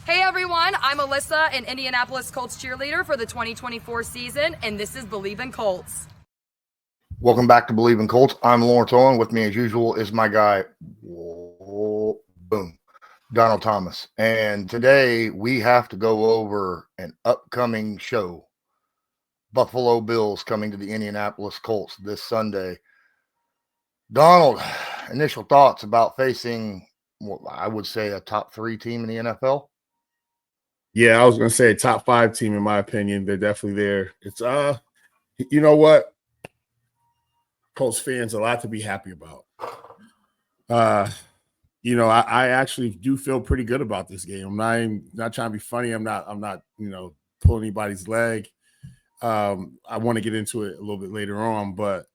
Hey everyone, I'm Alyssa, an Indianapolis Colts cheerleader for the 2024 season, and this is Believe in Colts. Welcome back to Believe in Colts. I'm Lawrence Owen. With me, as usual, is my guy, boom, Donald Thomas. And today we have to go over an upcoming show. Buffalo Bills coming to the Indianapolis Colts this Sunday. Donald, initial thoughts about facing, I would say, a top 3 team in the NFL? Yeah, I was going to say a top 5 team, in my opinion. They're definitely there. It's, you know what? Colts fans, a lot to be happy about. I actually do feel pretty good about this game. I'm not trying to be funny. I'm not, pulling anybody's leg. I want to get into it a little bit later on, but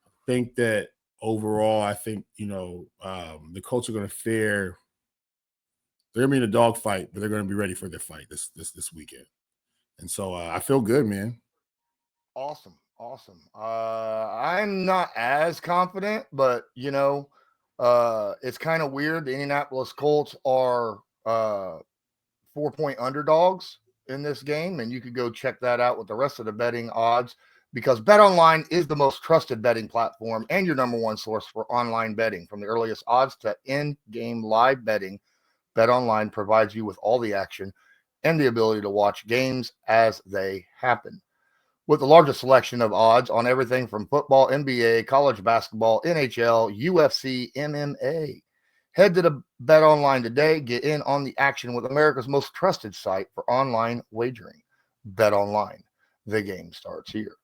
I think that overall, the Colts are going to fare. They're going to be in a dogfight, but they're going to be ready for their fight this weekend. And so I feel good, man. Awesome. I'm not as confident, but it's kind of weird. The Indianapolis Colts are 4-point underdogs in this game, and you could go check that out with the rest of the betting odds because BetOnline is the most trusted betting platform and your number one source for online betting. From the earliest odds to in-game live betting, BetOnline provides you with all the action and the ability to watch games as they happen. With the largest selection of odds on everything from football, NBA, college basketball, NHL, UFC, MMA. Head to the Bet Online today. Get in on the action with America's most trusted site for online wagering. Bet Online. The game starts here.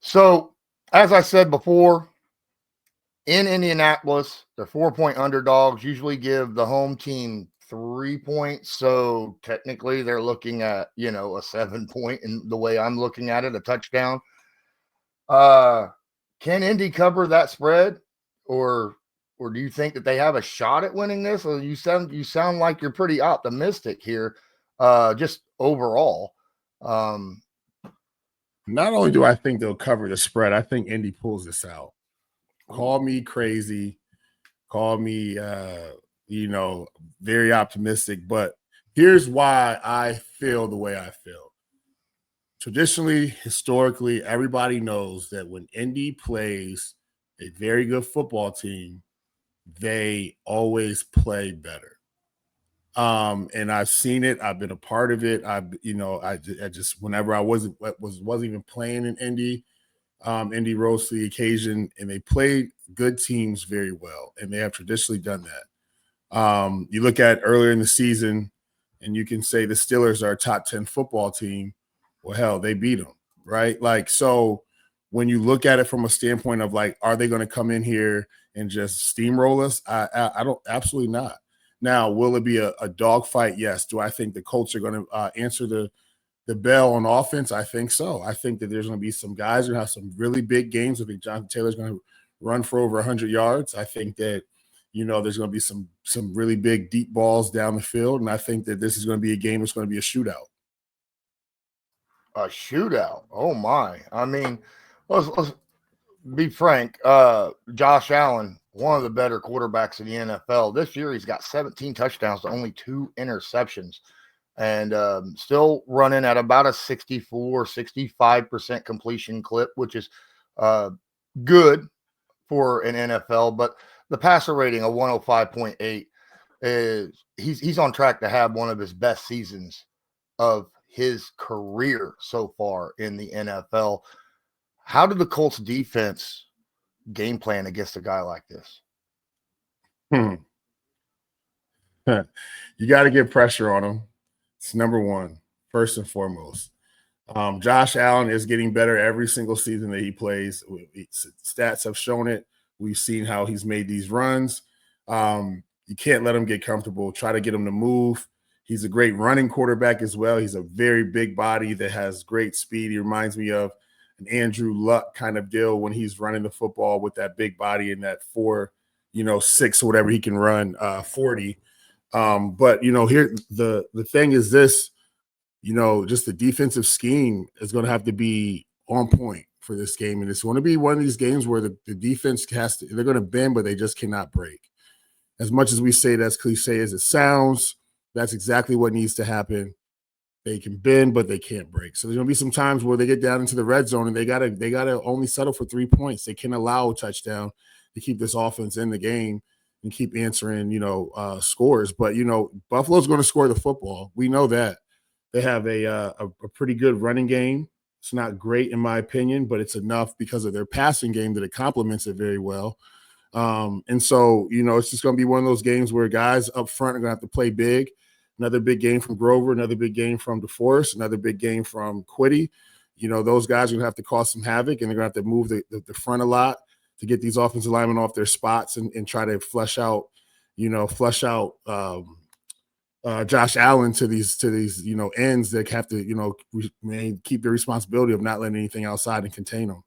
So, as I said before, in Indianapolis, they're 4-point underdogs, usually give the home team 3 points. So technically they're looking at, a 7-point in the way I'm looking at it, a touchdown. Can Indy cover that spread or do you think that they have a shot at winning this? Or you sound like you're pretty optimistic here, just overall. Not only do I think they'll cover the spread, I think Indy pulls this out. Call me crazy, call me very optimistic, but here's why I feel the way I feel. Traditionally, historically, everybody knows that when Indy plays a very good football team, they always play better. And I've seen it. I've been a part of it. I just whenever I wasn't even playing in Indy, Indy rose to the occasion, and they played good teams very well, and they have traditionally done that. You look at earlier in the season, and you can say the Steelers are a top 10 football team. Well, hell, they beat them, right? Like, so when you look at it from a standpoint of like, are they going to come in here and just steamroll us? I don't, absolutely not. Now, will it be a dogfight? Yes. Do I think the Colts are going to answer the bell on offense? I think so. I think that there's going to be some guys who have some really big games. I think Jonathan Taylor's going to run for over 100 yards. I think that, there's going to be some really big deep balls down the field. And I think that this is going to be a game that's going to be a shootout. A shootout. Oh my. I mean, let's be frank. Josh Allen, one of the better quarterbacks in the NFL. This year he's got 17 touchdowns to only 2 interceptions. And still running at about a 65% completion clip, which is good for an NFL. But the passer rating of 105.8 is he's on track to have one of his best seasons of his career so far in the NFL. How did the Colts defense game plan against a guy like this? You got to get pressure on him. It's number one, first and foremost. Josh Allen is getting better every single season that he plays. Stats have shown it. We've seen how he's made these runs. You can't let him get comfortable. Try to get him to move. He's a great running quarterback as well. He's a very big body that has great speed. He reminds me of an Andrew Luck kind of deal when he's running the football with that big body and that 4.6 or whatever he can run 40. But here the thing is this, just the defensive scheme is going to have to be on point for this game. And it's going to be one of these games where the defense they're going to bend, but they just cannot break. As much as we say that's cliche as it sounds, That's exactly what needs to happen. They can bend, but they can't break. So there's gonna be some times where they get down into the red zone and they gotta only settle for 3 points. They can allow a touchdown to keep this offense in the game and keep answering, scores. But Buffalo's going to score the football. We know that. They have a pretty good running game. It's not great in my opinion, but it's enough because of their passing game that it complements it very well. And so, it's just going to be one of those games where guys up front are going to have to play big. Another big game from Grover, another big game from DeForest, another big game from Quiddy. Those guys are going to have to cause some havoc, and they're going to have to move the front a lot to get these offensive linemen off their spots and try to flush out Josh Allen to these ends that have to keep the responsibility of not letting anything outside and contain them.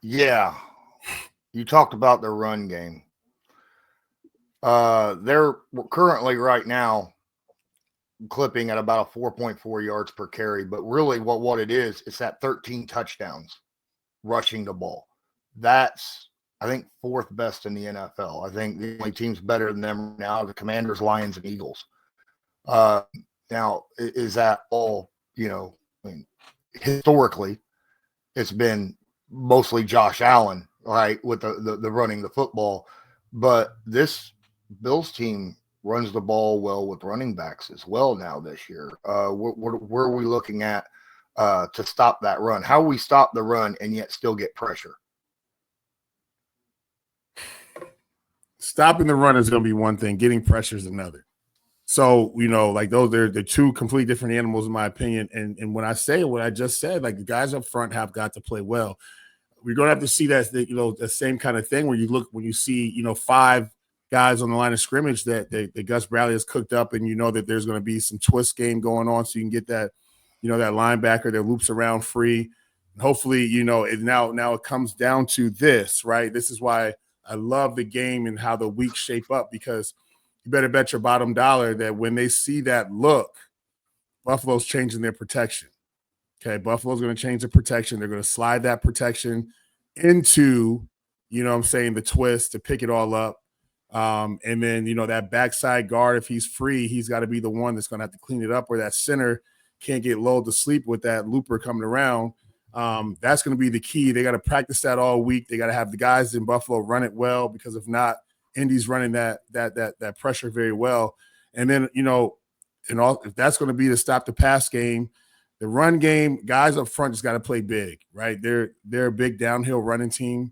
Yeah, you talked about their run game. They're currently right now clipping at about a 4.4 yards per carry, but really what it is, it's that 13 touchdowns rushing the ball. That's, I think, fourth best in the NFL. I think the only teams better than them now are the Commanders, Lions, and Eagles. Now, is that all, historically, it's been mostly Josh Allen, right, with the running the football. But this Bills team runs the ball well with running backs as well now this year. Where are we looking at to stop that run? How we stop the run and yet still get pressure? Stopping the run is going to be one thing. Getting pressure is another. So, those are the two completely different animals in my opinion. And when I say what I just said, like the guys up front have got to play well. We're going to have to see that, the same kind of thing when you see, 5 guys on the line of scrimmage that Gus Bradley has cooked up, and that there's going to be some twist game going on, so you can get that, that linebacker that loops around free. And hopefully, now it comes down to this, right? This is why I love the game and how the weeks shape up, because you better bet your bottom dollar that when they see that look, Buffalo's changing their protection. Okay, Buffalo's going to change the protection. They're going to slide that protection into, the twist to pick it all up. And then, that backside guard, if he's free, he's got to be the one that's going to have to clean it up, where that center can't get lulled to sleep with that looper coming around. That's going to be the key. They got to practice that all week. They got to have the guys in Buffalo run it well, because if not, Indy's running that pressure very well. And then, if that's going to be to stop the pass game, the run game, guys up front just got to play big, right? They're a big downhill running team.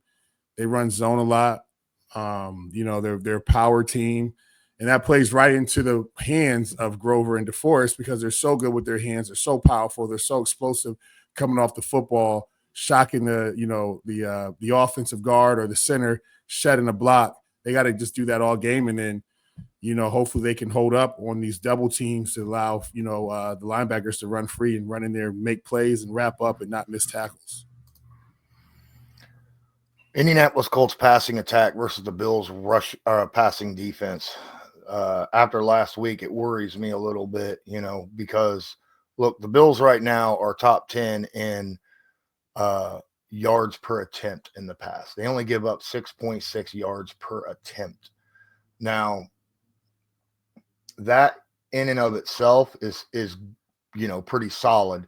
They run zone a lot. They're a power team, and that plays right into the hands of Grover and DeForest, because they're so good with their hands. They're so powerful. They're so explosive coming off the football, shocking the offensive guard or the center, shedding a block. They got to just do that all game, and then hopefully they can hold up on these double teams to allow the linebackers to run free and run in there, make plays, and wrap up and not miss tackles. Indianapolis Colts passing attack versus the Bills rush passing defense. After last week, it worries me a little bit, because look, the Bills right now are top 10 in yards per attempt in the pass. They only give up 6.6 yards per attempt. Now, that in and of itself is pretty solid,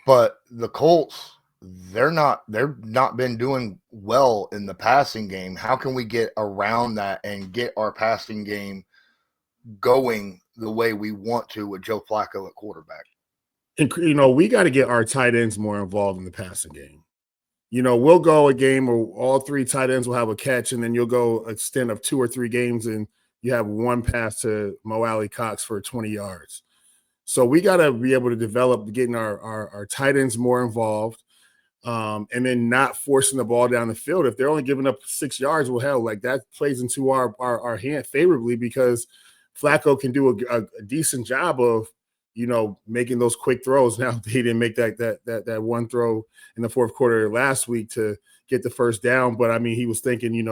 but the Colts, they're not been doing well in the passing game. How can we get around that and get our passing game going the way we want to with Joe Flacco at quarterback? And we got to get our tight ends more involved in the passing game. We'll go a game where all 3 tight ends will have a catch, and then you'll go a stint of 2 or 3 games and you have one pass to Mo Alley Cox for 20 yards. So we got to be able to develop getting our tight ends more involved. And then not forcing the ball down the field. If they're only giving up 6 yards, well, hell, like that plays into our hand favorably, because Flacco can do a decent job of, making those quick throws. Now, he didn't make that one throw in the fourth quarter last week to get the first down, but I mean, he was thinking,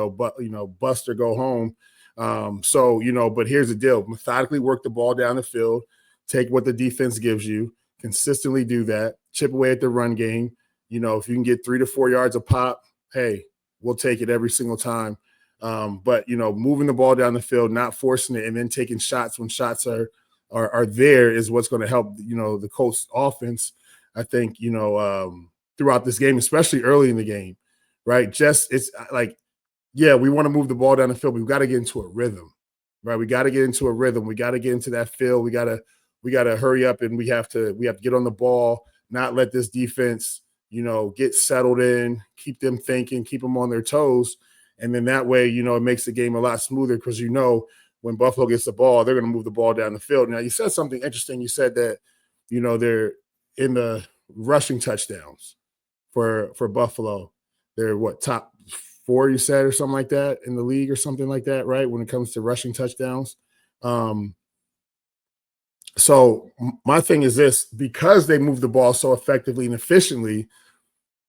bust or go home. But here's the deal: methodically work the ball down the field, take what the defense gives you, consistently do that, chip away at the run game. If you can get 3 to 4 yards a pop, hey, we'll take it every single time. But moving the ball down the field, not forcing it, and then taking shots when shots are there is what's going to help the Colts offense. I think throughout this game, especially early in the game, right? It's like, yeah, we want to move the ball down the field, but we've got to get into a rhythm, right? We got to get into a rhythm. We got to get into that field. We got to hurry up, and we have to get on the ball, not let this defense get settled in, keep them thinking, keep them on their toes. And then that way, it makes the game a lot smoother because when Buffalo gets the ball, they're going to move the ball down the field. Now, you said something interesting. You said that, they're in the rushing touchdowns for Buffalo. They're top 4, you said, or something like that in the league or something like that, right? When it comes to rushing touchdowns. So my thing is this, because they move the ball so effectively and efficiently,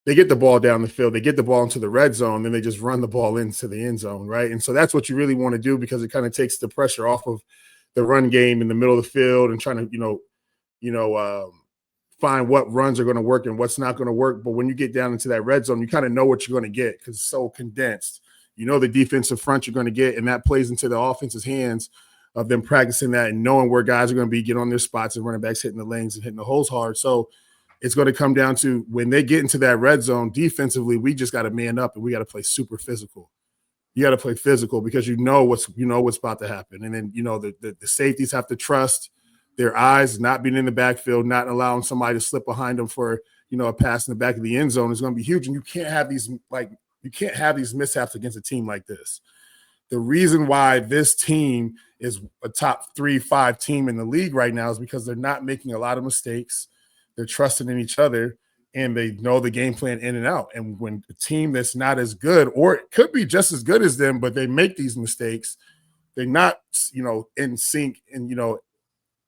they get the ball down the field, they get the ball into the red zone, then they just run the ball into the end zone, right? And so that's what you really want to do because it kind of takes the pressure off of the run game in the middle of the field and trying to, find what runs are going to work and what's not going to work. But when you get down into that red zone, you kind of know what you're going to get because it's so condensed. The defensive front you're going to get, and that plays into the offense's hands of them practicing that and knowing where guys are going to be, get on their spots, and running backs hitting the lanes and hitting the holes hard. So it's going to come down to when they get into that red zone defensively, we just got to man up and we got to play super physical. You got to play physical because what's about to happen. And then, the safeties have to trust their eyes, not being in the backfield, not allowing somebody to slip behind them for, a pass in the back of the end zone is going to be huge. And you can't have these mishaps against a team like this. The reason why this team is a top 3-5 team in the league right now is because they're not making a lot of mistakes. They're trusting in each other and they know the game plan in and out. And when a team that's not as good, or it could be just as good as them, but they make these mistakes, they're not, in sync and,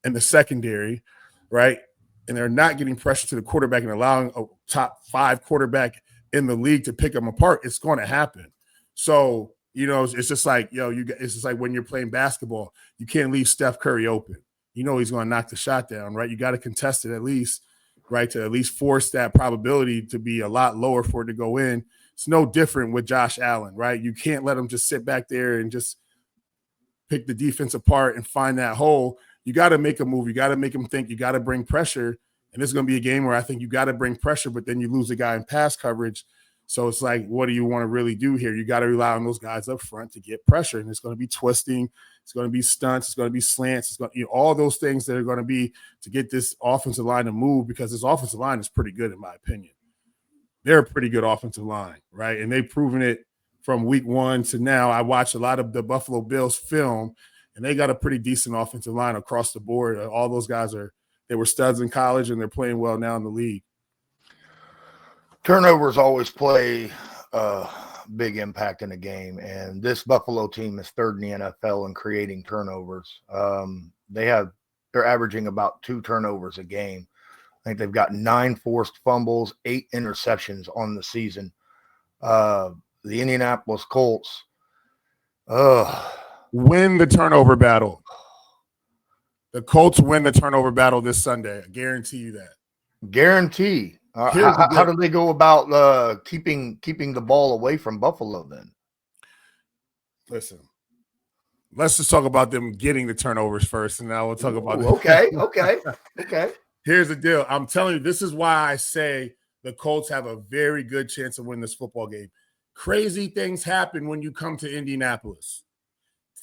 in the secondary, right? And they're not getting pressure to the quarterback and allowing a top 5 quarterback in the league to pick them apart. It's going to happen. So, it's just like, it's just like when you're playing basketball, you can't leave Steph Curry open. He's going to knock the shot down, right? You got to contest it at least, right? To at least force that probability to be a lot lower for it to go in. It's no different with Josh Allen, right? You can't let him just sit back there and just pick the defense apart and find that hole. You got to make a move. You got to make them think. You got to bring pressure. And this is going to be a game where I think you got to bring pressure, but then you lose a guy in pass coverage. So it's like, what do you want to really do here? You got to rely on those guys up front to get pressure. And it's going to be twisting. It's going to be stunts. It's going to be slants. It's going to, all those things that are going to be to get this offensive line to move because this offensive line is pretty good, in my opinion. They're a pretty good offensive line, right? And they've proven it from week 1 to now. I watched a lot of the Buffalo Bills film, and they got a pretty decent offensive line across the board. All those guys they were studs in college, and they're playing well now in the league. Turnovers always play a big impact in a game, and this Buffalo team is 3rd in the NFL in creating turnovers. They're averaging about 2 turnovers a game. I think they've got 9 forced fumbles, 8 interceptions on the season. The Indianapolis Colts win the turnover battle. The Colts win the turnover battle this Sunday. I guarantee you that. Guarantee. How do they go about keeping the ball away from Buffalo then? Listen, let's just talk about them getting the turnovers first, and now we'll talk about them. Okay. Here's the deal. I'm telling you, this is why I say the Colts have a very good chance of winning this football game. Crazy things happen when you come to Indianapolis.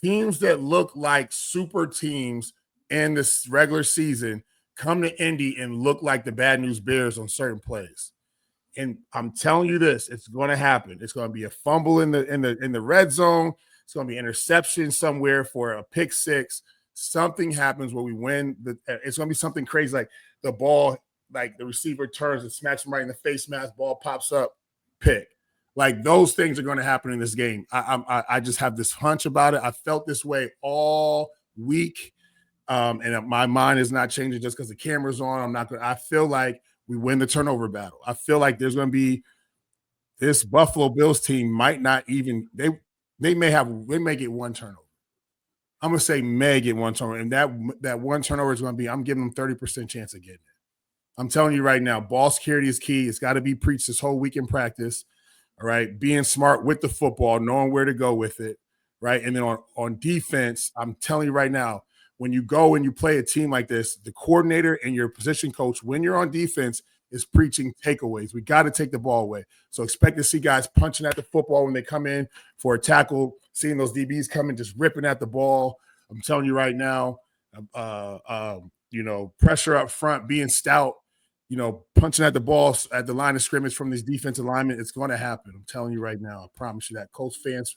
Teams that look like super teams in this regular season come to Indy and look like the Bad News Bears on certain plays. And I'm telling you this, it's going to happen. It's going to be a fumble in the red zone. It's going to be interception somewhere for a pick six. Something happens where we win. It's going to be something crazy, like the ball, like the receiver turns and smacks him right in the face mask, ball pops up, pick. Like those things are going to happen in this game. I just have this hunch about it. I felt this way all week. And my mind is not changing just because the camera's on. I feel like we win the turnover battle. I feel like there's going to be this Buffalo Bills team might not even, they may get 1 turnover. I'm going to say may get 1 turnover. And that 1 turnover is going to be, I'm giving them 30% chance of getting it. I'm telling you right now, ball security is key. It's got to be preached this whole week in practice. all right, being smart with the football, knowing where to go with it, right? And then on defense, I'm telling you right now, when you go and you play a team like this, the coordinator and your position coach, when you're on defense, is preaching takeaways. We got to take the ball away. So expect to see guys punching at the football when they come in for a tackle, seeing those DBs coming, just ripping at the ball. I'm telling you right now, pressure up front, being stout, punching at the ball at the line of scrimmage from this defensive lineman. It's going to happen. I'm telling you right now. I promise you that. Colts fans,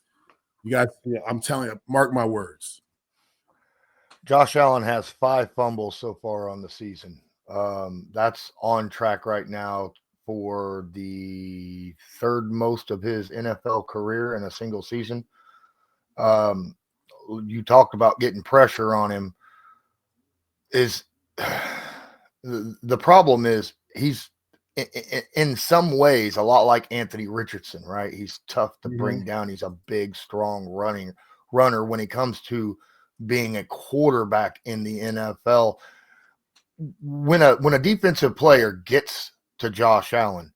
I'm telling you, mark my words. Josh Allen has 5 fumbles so far on the season. That's on track right now for the 3rd most of his NFL career in a single season. You talked about getting pressure on him. The problem is he's in some ways a lot like Anthony Richardson, right? He's tough to bring down. He's a big, strong runner when it comes to being a quarterback in the NFL. When a defensive player gets to Josh Allen,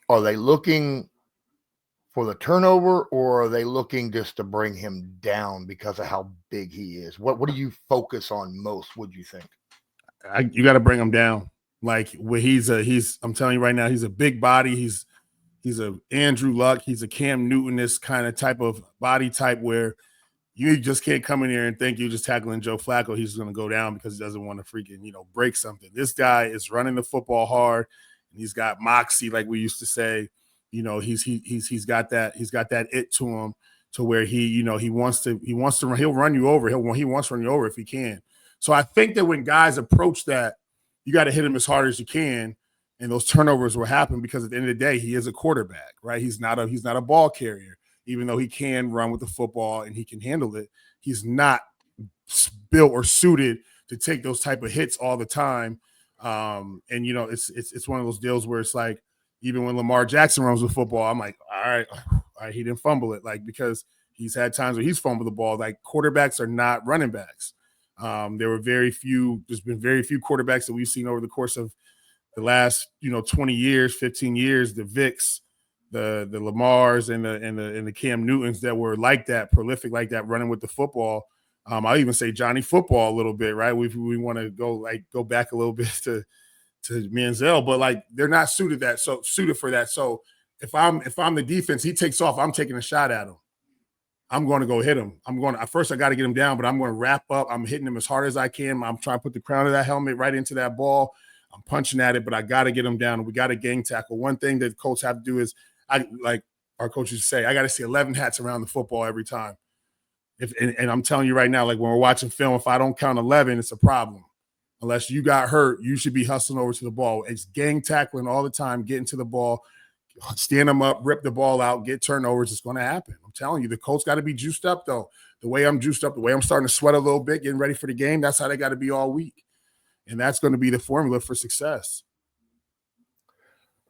are they looking for the turnover, or are they looking just to bring him down because of how big he is? What do you focus on most, would you think? You got to bring him down. Like I'm telling you right now, he's a big body. He's a Andrew Luck. He's a Cam Newton-ish kind of type of body type where you just can't come in here and think you're just tackling Joe Flacco. He's going to go down because he doesn't want to freaking, break something. This guy is running the football hard. And he's got moxie, like we used to say. He's got that it to him to where he wants to run. He'll run you over. He wants to run you over if he can. So I think that when guys approach that, you got to hit him as hard as you can, and those turnovers will happen because at the end of the day, he is a quarterback, right? He's not a ball carrier. Even though he can run with the football and he can handle it, he's not built or suited to take those type of hits all the time. It's one of those deals where it's like, even when Lamar Jackson runs with football, I'm like, all right, he didn't fumble it, like, because he's had times where he's fumbled the ball. Like, quarterbacks are not running backs. There's been very few quarterbacks that we've seen over the course of the last 20 years, 15 years, the Vicks, the Lamars and the Cam Newtons that were like that, prolific like that, running with the football. I'll even say Johnny Football a little bit, right? We want to go back a little bit to Manziel, but like they're not suited for that. So if I'm the defense, he takes off, I'm taking a shot at him. I'm going to go hit him. First I got to get him down, but I'm going to wrap up. I'm hitting him as hard as I can. I'm trying to put the crown of that helmet right into that ball. I'm punching at it, but I got to get him down. We got to gang tackle. One thing that the Colts have to do is, like our coaches say, I got to see 11 hats around the football every time. And I'm telling you right now, like when we're watching film, if I don't count 11, it's a problem. Unless you got hurt, you should be hustling over to the ball. It's gang tackling all the time, getting to the ball, stand them up, rip the ball out, get turnovers. It's going to happen. I'm telling you, the Colts got to be juiced up, though. The way I'm juiced up, the way I'm starting to sweat a little bit, getting ready for the game, that's how they got to be all week. And that's going to be the formula for success.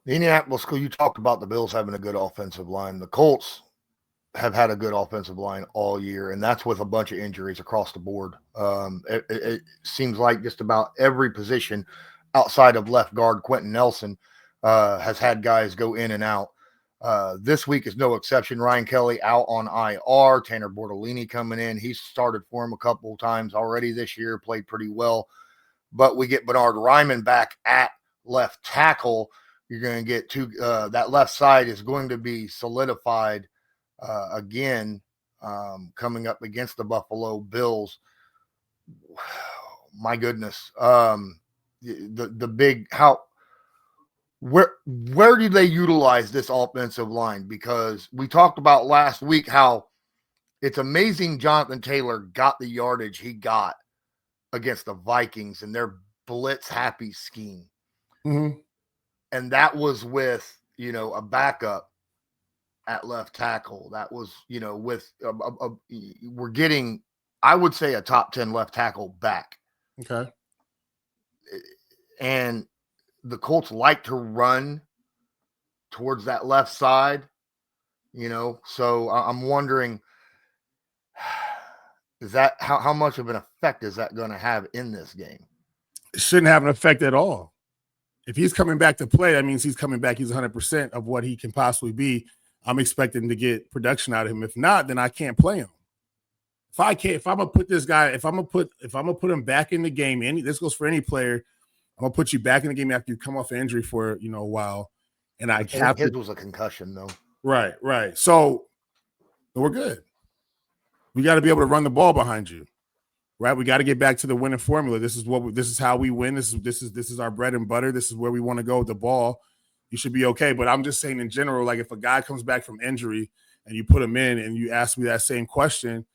The Indianapolis Colts, you talked about the Bills having a good offensive line. The Colts have had a good offensive line all year, and that's with a bunch of injuries across the board. It seems like just about every position outside of left guard, Quentin Nelson, has had guys go in and out. This week is no exception. Ryan Kelly out on IR. Tanner Bortolini coming in. He's started for him a couple of times already this year, played pretty well. But we get Bernard Ryman back at left tackle. You're going to get that left side is going to be solidified again, coming up against the Buffalo Bills. My goodness. Where do they utilize this offensive line? Because we talked about last week how it's amazing Jonathan Taylor got the yardage he got against the Vikings and their blitz happy scheme. Mm-hmm. And that was with, a backup at left tackle. That was, with we're getting, I would say, a top 10 left tackle back. Okay. And the Colts like to run towards that left side, so I'm wondering, is that how much of an effect is that going to have in this game? It shouldn't have an effect at all. if he's coming back to play, that means he's coming back. He's 100% of what he can possibly be. I'm expecting to get production out of him. If not, then I can't play him. If I'm gonna put this guy, if I'm gonna put him back in the game, this goes for any player. I'm gonna put you back in the game after you come off injury for a while, and his was a concussion though. Right. So we're good. We got to be able to run the ball behind you, right? We got to get back to the winning formula. This is how we win. This is our bread and butter. This is where we want to go with the ball. You should be okay. But I'm just saying in general, like if a guy comes back from injury and you put him in and you ask me that same question,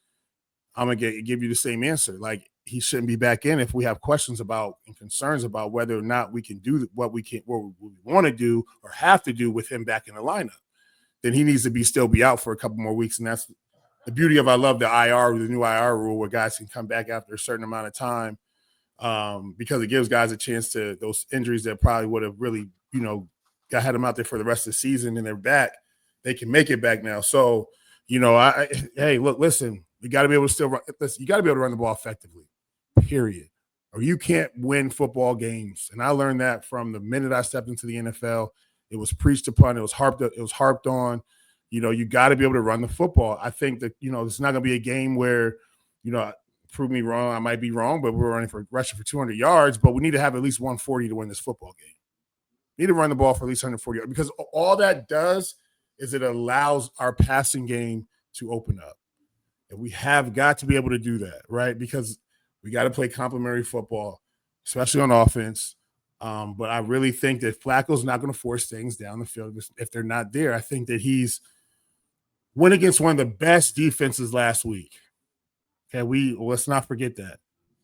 I'm gonna give you the same answer. Like he shouldn't be back in if we have questions about and concerns about whether or not we can do what we want to do or have to do with him back in the lineup. Then he needs to still be out for a couple more weeks, and that's the beauty of, I love the new IR rule where guys can come back after a certain amount of time, because it gives guys a chance to, those injuries that probably would have really, had them out there for the rest of the season and they're back, they can make it back now. So, hey, look, listen, you got to be able to you got to be able to run the ball effectively, period. Or you can't win football games. And I learned that from the minute I stepped into the NFL. It was preached upon. It was harped on. You got to be able to run the football. I think that, it's not going to be a game where, prove me wrong, I might be wrong, but we're rushing for 200 yards, but we need to have at least 140 to win this football game. We need to run the ball for at least 140 yards, because all that does is it allows our passing game to open up. And we have got to be able to do that, right? Because we got to play complementary football, especially on offense. But I really think that Flacco's not going to force things down the field if they're not there. I think that he's went against one of the best defenses last week. Okay, let's not forget that.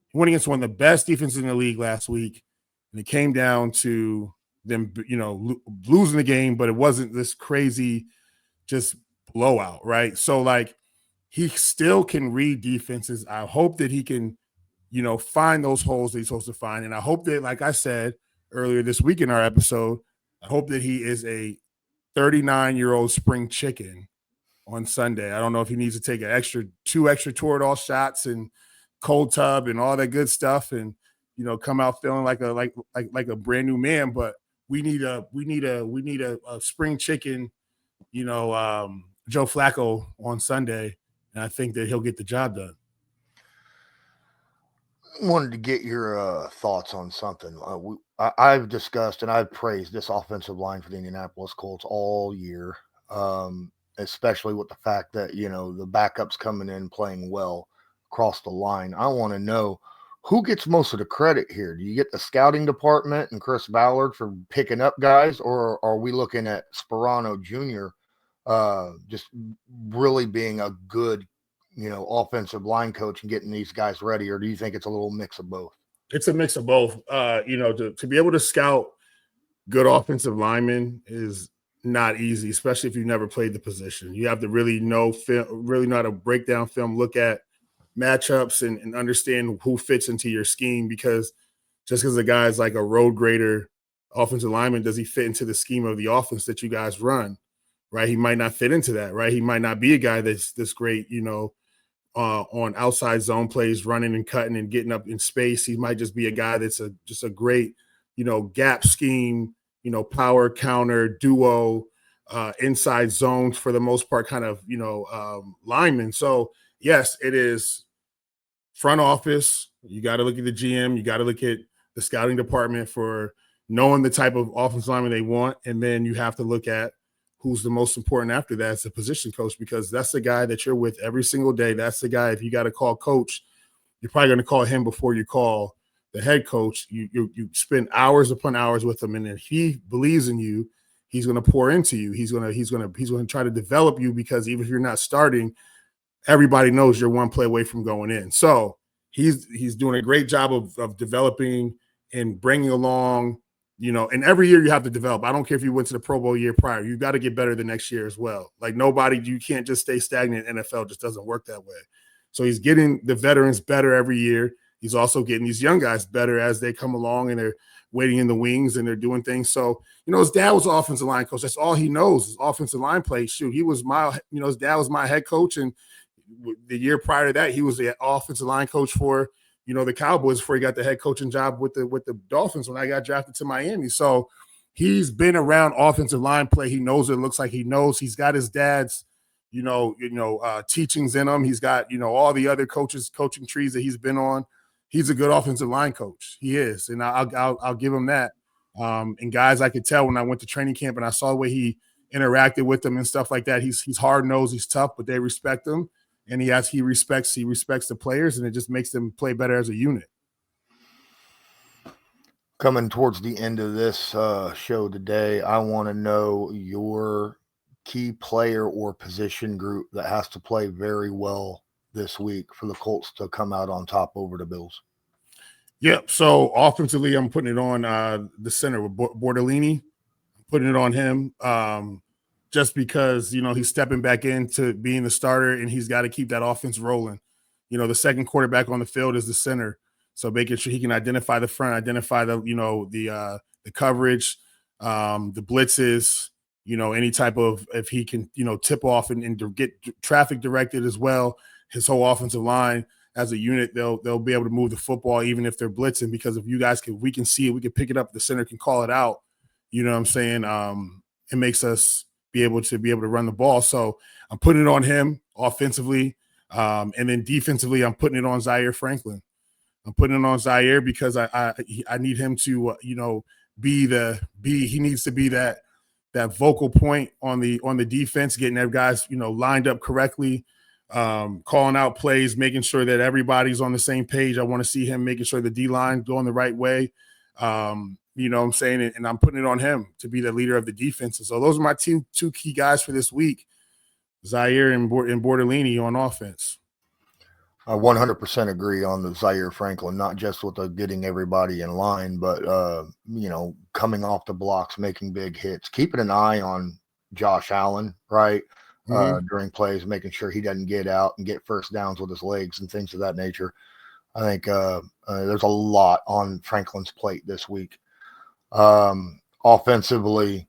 He went against one of the best defenses in the league last week, and it came down to them, losing the game, but it wasn't this crazy just blowout, right? So, like, he still can read defenses. I hope that he can, find those holes that he's supposed to find. And I hope that, like I said earlier this week in our episode, I hope that he is a 39-year-old spring chicken on Sunday. I don't know if he needs to take two extra Toradol shots and cold tub and all that good stuff and, come out feeling like a brand new man, but we need a spring chicken, Joe Flacco on Sunday. And I think that he'll get the job done. Wanted to get your thoughts on something. I've discussed and I've praised this offensive line for the Indianapolis Colts all year, especially with the fact that, the backups coming in playing well across the line. I want to know who gets most of the credit here. Do you get the scouting department and Chris Ballard for picking up guys, or are we looking at Sparano Jr. Just really being a good, offensive line coach and getting these guys ready? Or do you think it's a little mix of both? It's a mix of both. To be able to scout good offensive linemen is not easy, especially if you've never played the position. You have to really know how to break down film, look at matchups and understand who fits into your scheme, because just because a guy is like a road grader offensive lineman, does he fit into the scheme of the offense that you guys run? Right? He might not fit into that, right? He might not be a guy that's great, on outside zone plays, running and cutting and getting up in space. He might just be a guy that's just a great, gap scheme, power counter, duo, inside zones for the most part kind of, lineman. So, yes, it is front office. You got to look at the GM. You got to look at the scouting department for knowing the type of offensive lineman they want. And then you have to look at who's the most important after that as a position coach, because that's the guy that you're with every single day. That's the guy, if you got to call coach, you're probably going to call him before you call the head coach. You spend hours upon hours with him, and if he believes in you, he's going to pour into you. He's going to try to develop you, because even if you're not starting, everybody knows you're one play away from going in. So he's doing a great job of developing and bringing along, and every year you have to develop. I don't care if you went to the Pro Bowl year prior. You got to get better the next year as well. Like you can't just stay stagnant. NFL just doesn't work that way. So he's getting the veterans better every year. He's also getting these young guys better as they come along and they're waiting in the wings and they're doing things. So, his dad was an offensive line coach. That's all he knows is offensive line play. Shoot, his dad was my head coach. And the year prior to that, he was the offensive line coach for the Cowboys before he got the head coaching job with the Dolphins when I got drafted to Miami. So he's been around offensive line play. He knows what it looks like. He knows he's got his dad's, teachings in him. He's got, all the other coaching trees that he's been on. He's a good offensive line coach. He is, and I'll give him that. And guys, I could tell when I went to training camp and I saw the way he interacted with them and stuff like that. He's hard nosed. He's tough, but they respect him, and he respects the players, and it just makes them play better as a unit. Coming towards the end of this show today, I want to know your key player or position group that has to play very well this week for the Colts to come out on top over the Bills. Yep. So offensively, I'm putting it on the center with Bortolini. I'm putting it on him just because, he's stepping back into being the starter and he's got to keep that offense rolling. The second quarterback on the field is the center. So making sure he can identify the front, identify the coverage, the blitzes, any type of, if he can, tip off and get traffic directed as well. His whole offensive line as a unit, they'll be able to move the football even if they're blitzing, because if you guys we can see it, we can pick it up, the center can call it out. You know what I'm saying? It makes us be able to run the ball. So I'm putting it on him offensively. And then defensively, I'm putting it on Zaire Franklin. I'm putting it on Zaire because I need him to, he needs to be that vocal point on the defense, getting their guys, lined up correctly, calling out plays, making sure that everybody's on the same page. I want to see him making sure the D-line going the right way. You know what I'm saying? And I'm putting it on him to be the leader of the defense. And so those are my two key guys for this week, Zaire and Bortolini on offense. I 100% agree on the Zaire Franklin, not just with the getting everybody in line, but, coming off the blocks, making big hits, keeping an eye on Josh Allen, right? During plays, making sure he doesn't get out and get first downs with his legs and things of that nature. I think there's a lot on Franklin's plate this week. Offensively,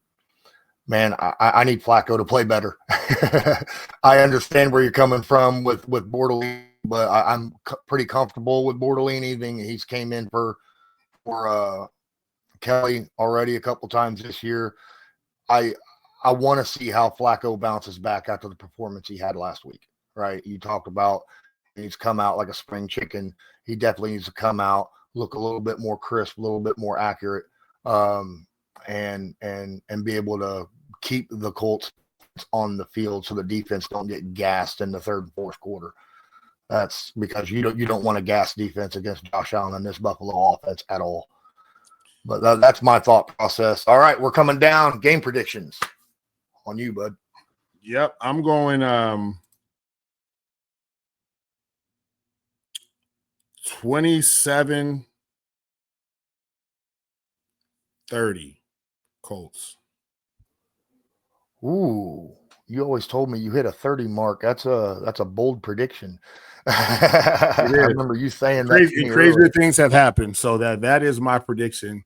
man, I need Flacco to play better. I understand where you're coming from with Bortolini, but I'm pretty comfortable with Bortolini. He's came in for Kelly already a couple times this year. I want to see how Flacco bounces back after the performance he had last week, right? You talked about he's come out like a spring chicken. He definitely needs to come out, look a little bit more crisp, a little bit more accurate, and be able to keep the Colts on the field so the defense don't get gassed in the third and fourth quarter. That's because you don't want a gas defense against Josh Allen and this Buffalo offense at all. But that's my thought process. All right, we're coming down. Game predictions on you, bud. Yep, I'm going 27-30 Colts. Ooh, you always told me you hit a 30 mark. That's a bold prediction. I remember you saying that. Crazier things have happened, so that is my prediction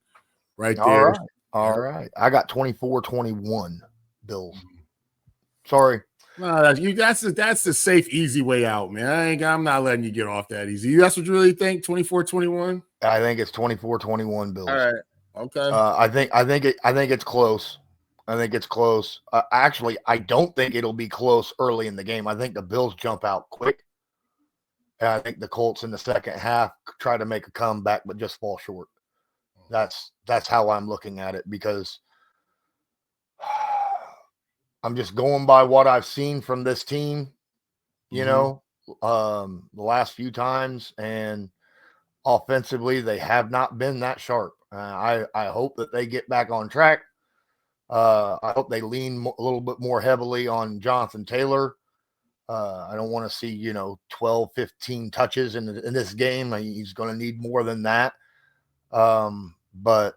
right there. All right. I got 24-21 Bills. Sorry. No, that's the safe, easy way out, man. I'm not letting you get off that easy. That's what you really think? 24-21? I think it's 24-21 Bills. All right. Okay. I think it's close. I think it's close. Actually, I don't think it'll be close early in the game. I think the Bills jump out quick. And I think the Colts in the second half try to make a comeback, but just fall short. That's how I'm looking at it, because I'm just going by what I've seen from this team, the last few times, and offensively, they have not been that sharp. I hope that they get back on track. I hope they lean a little bit more heavily on Jonathan Taylor. I don't want to see, 12, 15 touches in this game. He's going to need more than that. But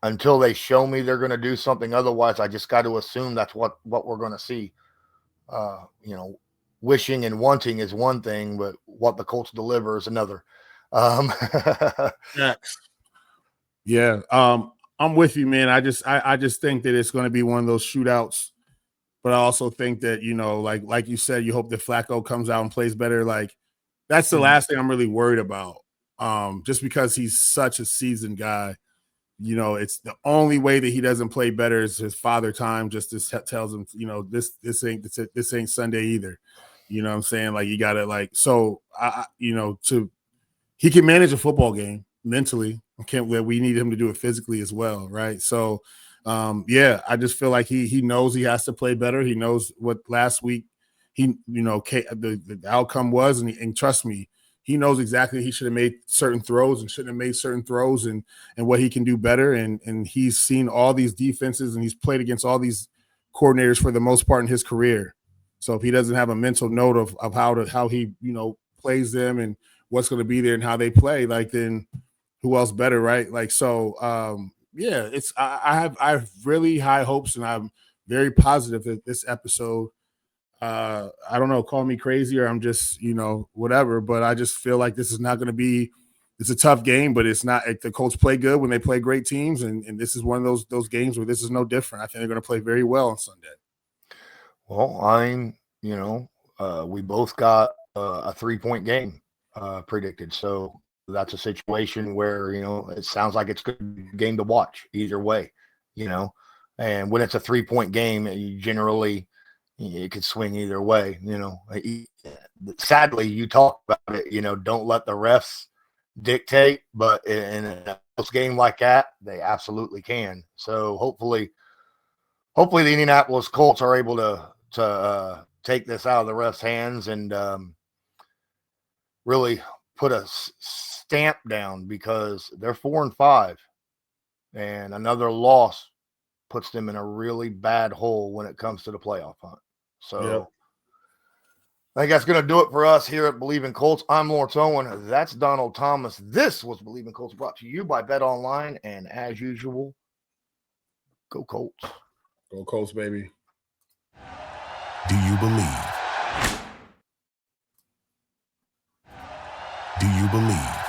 until they show me they're going to do something otherwise, I just got to assume that's what we're going to see. Wishing and wanting is one thing, but what the Colts deliver is another. Yeah. I'm with you, man. I just think that it's going to be one of those shootouts. But I also think that, like you said, you hope that Flacco comes out and plays better. Like, that's the last thing I'm really worried about. just because he's such a seasoned guy. It's the only way that he doesn't play better is his father time just tells him, this ain't Sunday either. You know what I'm saying? Like, you got to he can manage a football game mentally. We need him to do it physically as well. Right. So, I just feel like he knows he has to play better. He knows what last week the outcome was. And trust me, he knows exactly he should have made certain throws and shouldn't have made certain throws and what he can do better. And he's seen all these defenses and he's played against all these coordinators for the most part in his career. So if he doesn't have a mental note of how he, plays them and what's going to be there and how they play, like, then who else better, right? Like, so, I have really high hopes and I'm very positive that this episode, I don't know, call me crazy or I'm just, whatever, but I just feel like this is not going to be, it's a tough game, but it's not, the Colts play good when they play great teams. And this is one of those games where this is no different. I think they're going to play very well on Sunday. Well, we both got a 3-point game predicted. So that's a situation where, it sounds like it's a good game to watch either way, and when it's a 3-point game, you generally, it could swing either way, Sadly, you talk about it, don't let the refs dictate, but in a close game like that, they absolutely can. So hopefully the Indianapolis Colts are able to take this out of the refs' hands and really put a stamp down, because they're 4-5, and another loss puts them in a really bad hole when it comes to the playoff hunt. So I think that's going to do it for us here at Believe in Colts. I'm Lawrence Owen. That's Donald Thomas. This was Believe in Colts, brought to you by Bet Online. And as usual, go Colts. Go Colts, baby. Do you believe? Do you believe?